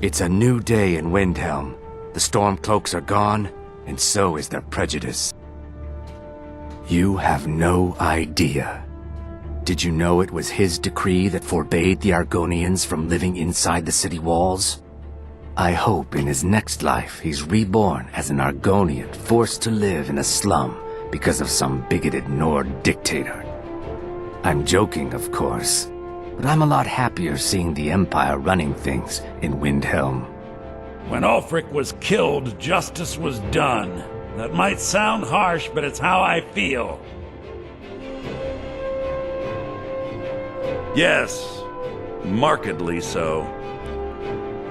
It's a new day in Windhelm. The Stormcloaks are gone, and so is their prejudice. You have no idea. Did you know it was his decree that forbade the Argonians from living inside the city walls? I hope in his next life he's reborn as an Argonian forced to live in a slum because of some bigoted Nord dictator. I'm joking, of course, but I'm a lot happier seeing the Empire running things in Windhelm. When Ulfric was killed, justice was done. That might sound harsh, but it's how I feel. Yes, markedly so.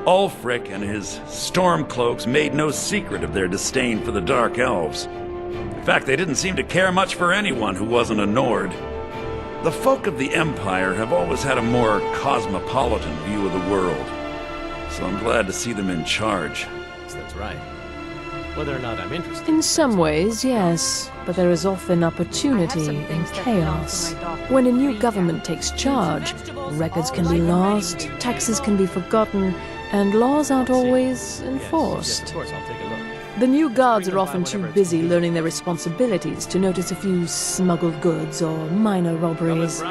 Ulfric and his Stormcloaks made no secret of their disdain for the Dark Elves. In fact, they didn't seem to care much for anyone who wasn't a Nord. The folk of the Empire have always had a more cosmopolitan view of the world, so I'm glad to see them in charge. That's right. Whether or not I'm interested. In some ways, yes, but there is often opportunity in chaos. When a new government takes charge, records can be lost, taxes can be forgotten, and laws aren't always enforced. Yes, of course, I'll take a look. The new guards are often too busy learning their responsibilities to notice a few smuggled goods or minor robberies.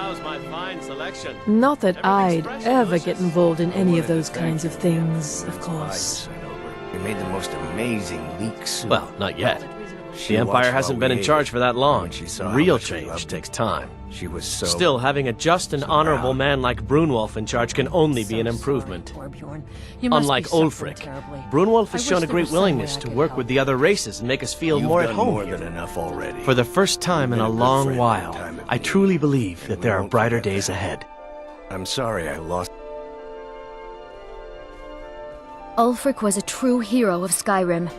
Not that I'd ever get involved in any of those kinds of things, of course. We made the most amazing leaks. Well, not yet. The Empire hasn't been in charge for that long. Real change takes time. She was so... Still, having a just and honorable man like Brunwulf in charge can only be an improvement. Unlike Ulfric, Brunwulf has shown a great willingness to work with the other races and make us feel more at home more here. than enough already. For the first time in a long while, I truly believe that there are brighter days ahead. I'm sorry I lost... Ulfric was a true hero of Skyrim.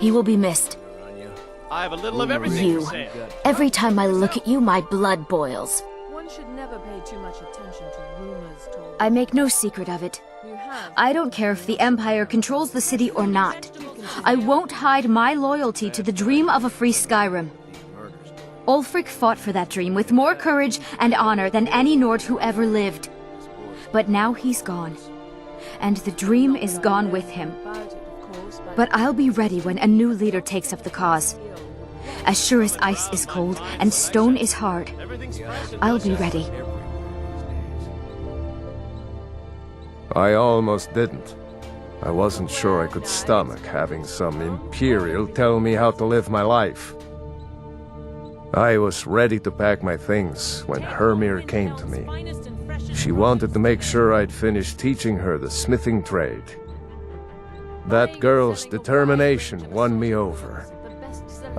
He will be missed. I have a little of everything You. Every time I look at you, my blood boils. One should never pay too much attention to rumors told. I make no secret of it. I don't care if the Empire controls the city or not. I won't hide my loyalty to the dream of a free Skyrim. Ulfric fought for that dream with more courage and honor than any Nord who ever lived. But now he's gone. And the dream is gone with him. But I'll be ready when a new leader takes up the cause. As sure as ice is cold and stone is hard, I'll be ready. I almost didn't. I wasn't sure I could stomach having some Imperial tell me how to live my life. I was ready to pack my things when Hermir came to me. She wanted to make sure I'd finish teaching her the smithing trade. That girl's determination won me over.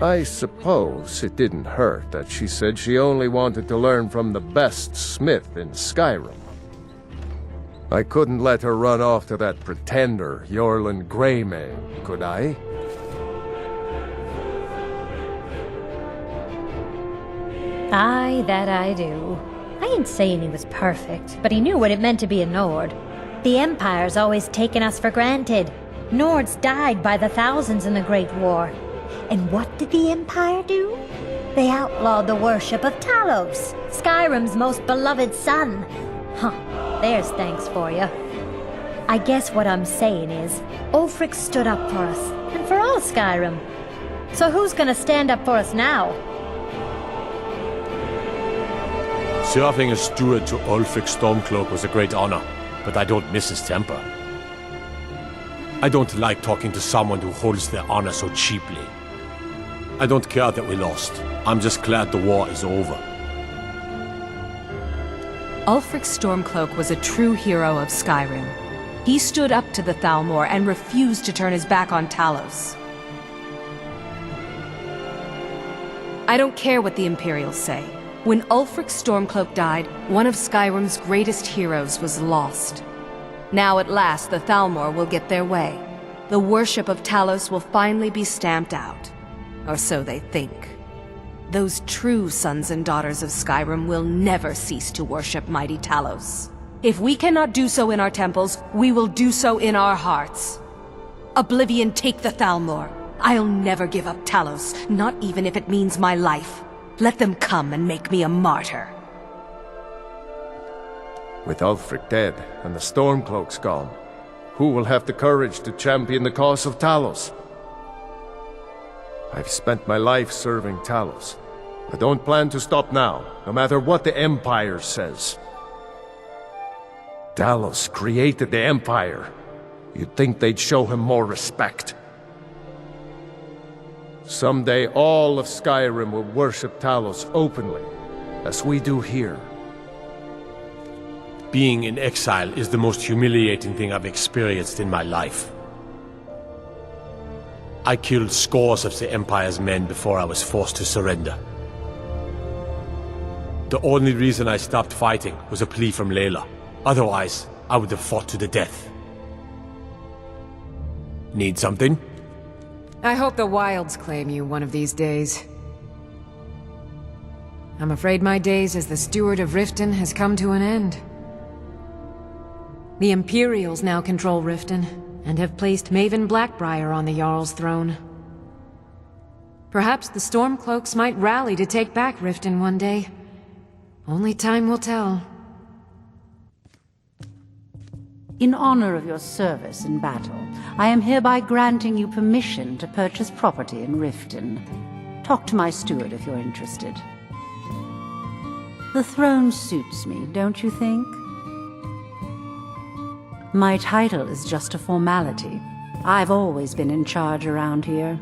I suppose it didn't hurt that she said she only wanted to learn from the best smith in Skyrim. I couldn't let her run off to that pretender, Jorlin Greymane, could I? Aye, that I do. I ain't saying he was perfect, but he knew what it meant to be a Nord. The Empire's always taken us for granted. Nords died by the thousands in the Great War. And what did the Empire do? They outlawed the worship of Talos, Skyrim's most beloved son. Huh, there's thanks for you. I guess what I'm saying is, Ulfric stood up for us, and for all Skyrim. So who's gonna stand up for us now? Serving as steward to Ulfric Stormcloak was a great honor, but I don't miss his temper. I don't like talking to someone who holds their honor so cheaply. I don't care that we lost. I'm just glad the war is over. Ulfric Stormcloak was a true hero of Skyrim. He stood up to the Thalmor and refused to turn his back on Talos. I don't care what the Imperials say. When Ulfric Stormcloak died, one of Skyrim's greatest heroes was lost. Now at last the Thalmor will get their way. The worship of Talos will finally be stamped out. Or so they think. Those true sons and daughters of Skyrim will never cease to worship mighty Talos. If we cannot do so in our temples, we will do so in our hearts. Oblivion, take the Thalmor. I'll never give up Talos, not even if it means my life. Let them come and make me a martyr. With Ulfric dead and the Stormcloaks gone, who will have the courage to champion the cause of Talos? I've spent my life serving Talos. I don't plan to stop now, no matter what the Empire says. Talos created the Empire. You'd think they'd show him more respect. Someday all of Skyrim will worship Talos openly, as we do here. Being in exile is the most humiliating thing I've experienced in my life. I killed scores of the Empire's men before I was forced to surrender. The only reason I stopped fighting was a plea from Layla. Otherwise, I would have fought to the death. Need something? I hope the Wilds claim you one of these days. I'm afraid my days as the Steward of Riften has come to an end. The Imperials now control Riften, and have placed Maven Blackbriar on the Jarl's throne. Perhaps the Stormcloaks might rally to take back Riften one day. Only time will tell. In honor of your service in battle, I am hereby granting you permission to purchase property in Riften. Talk to my steward if you're interested. The throne suits me, don't you think? My title is just a formality. I've always been in charge around here.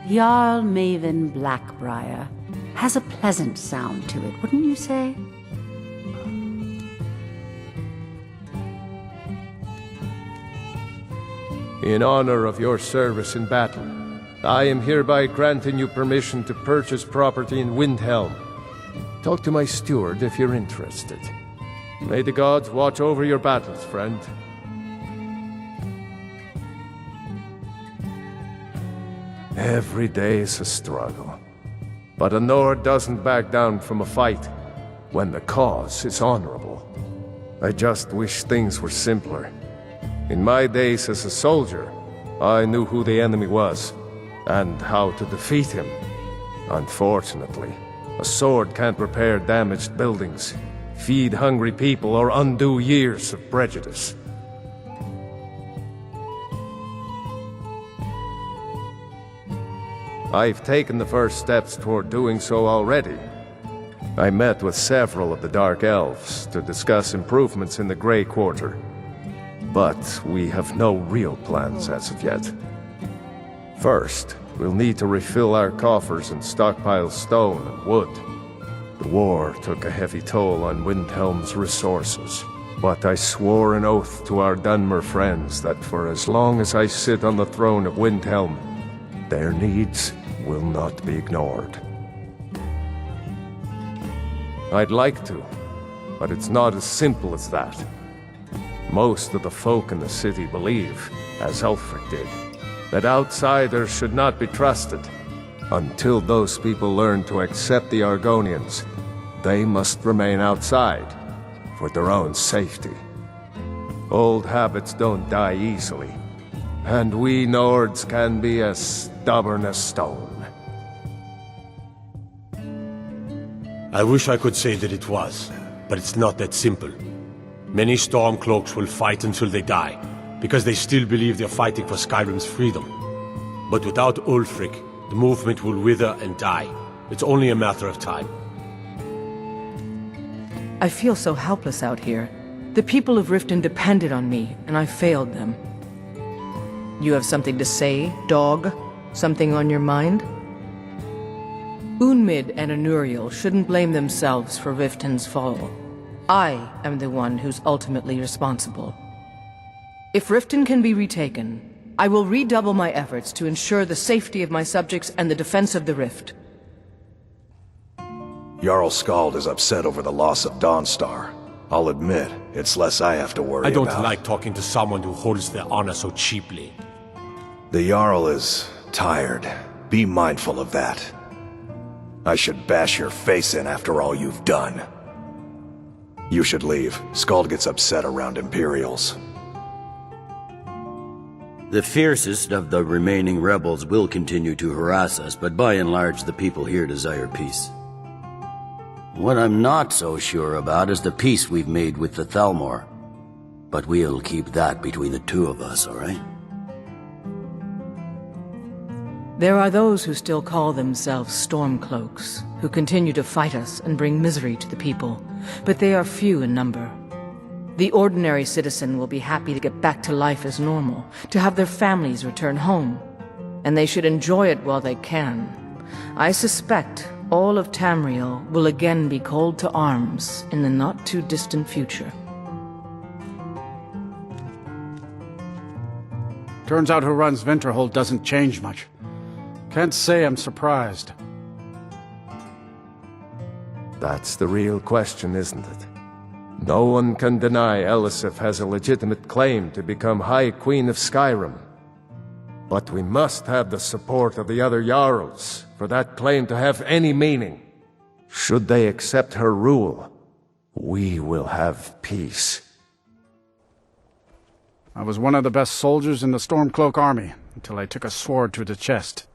Jarl Maven Blackbriar has a pleasant sound to it, wouldn't you say? In honor of your service in battle, I am hereby granting you permission to purchase property in Windhelm. Talk to my steward if you're interested. May the gods watch over your battles, friend. Every day is a struggle. But a Nord doesn't back down from a fight when the cause is honorable. I just wish things were simpler. In my days as a soldier, I knew who the enemy was, and how to defeat him. Unfortunately, a sword can't repair damaged buildings, feed hungry people, or undo years of prejudice. I've taken the first steps toward doing so already. I met with several of the Dark Elves to discuss improvements in the Grey Quarter. But we have no real plans as of yet. First, we'll need to refill our coffers and stockpile stone and wood. The war took a heavy toll on Windhelm's resources, but I swore an oath to our Dunmer friends that for as long as I sit on the throne of Windhelm, their needs will not be ignored. I'd like to, but it's not as simple as that. Most of the folk in the city believe, as Ulfric did, that outsiders should not be trusted. Until those people learn to accept the Argonians, they must remain outside, for their own safety. Old habits don't die easily, and we Nords can be as stubborn as stone. I wish I could say that it was, but it's not that simple. Many Stormcloaks will fight until they die, because they still believe they're fighting for Skyrim's freedom. But without Ulfric, the movement will wither and die. It's only a matter of time. I feel so helpless out here. The people of Riften depended on me, and I failed them. You have something to say, dog? Something on your mind? Unmid and Anuriel shouldn't blame themselves for Riften's fall. I am the one who's ultimately responsible. If Riften can be retaken, I will redouble my efforts to ensure the safety of my subjects and the defense of the Rift. Jarl Skald is upset over the loss of Dawnstar. I'll admit, it's less I have to worry about. I don't like talking to someone who holds their honor so cheaply. The Jarl is tired. Be mindful of that. I should bash your face in after all you've done. You should leave. Skald gets upset around Imperials. The fiercest of the remaining rebels will continue to harass us, but by and large the people here desire peace. What I'm not so sure about is the peace we've made with the Thalmor. But we'll keep that between the two of us, all right? There are those who still call themselves Stormcloaks, who continue to fight us and bring misery to the people, but they are few in number. The ordinary citizen will be happy to get back to life as normal, to have their families return home, and they should enjoy it while they can. I suspect all of Tamriel will again be called to arms in the not-too-distant future. Turns out who runs Winterhold doesn't change much. Can't say I'm surprised. That's the real question, isn't it? No one can deny Elisif has a legitimate claim to become High Queen of Skyrim. But we must have the support of the other Jarls for that claim to have any meaning. Should they accept her rule, we will have peace. I was one of the best soldiers in the Stormcloak army, until I took a sword to the chest.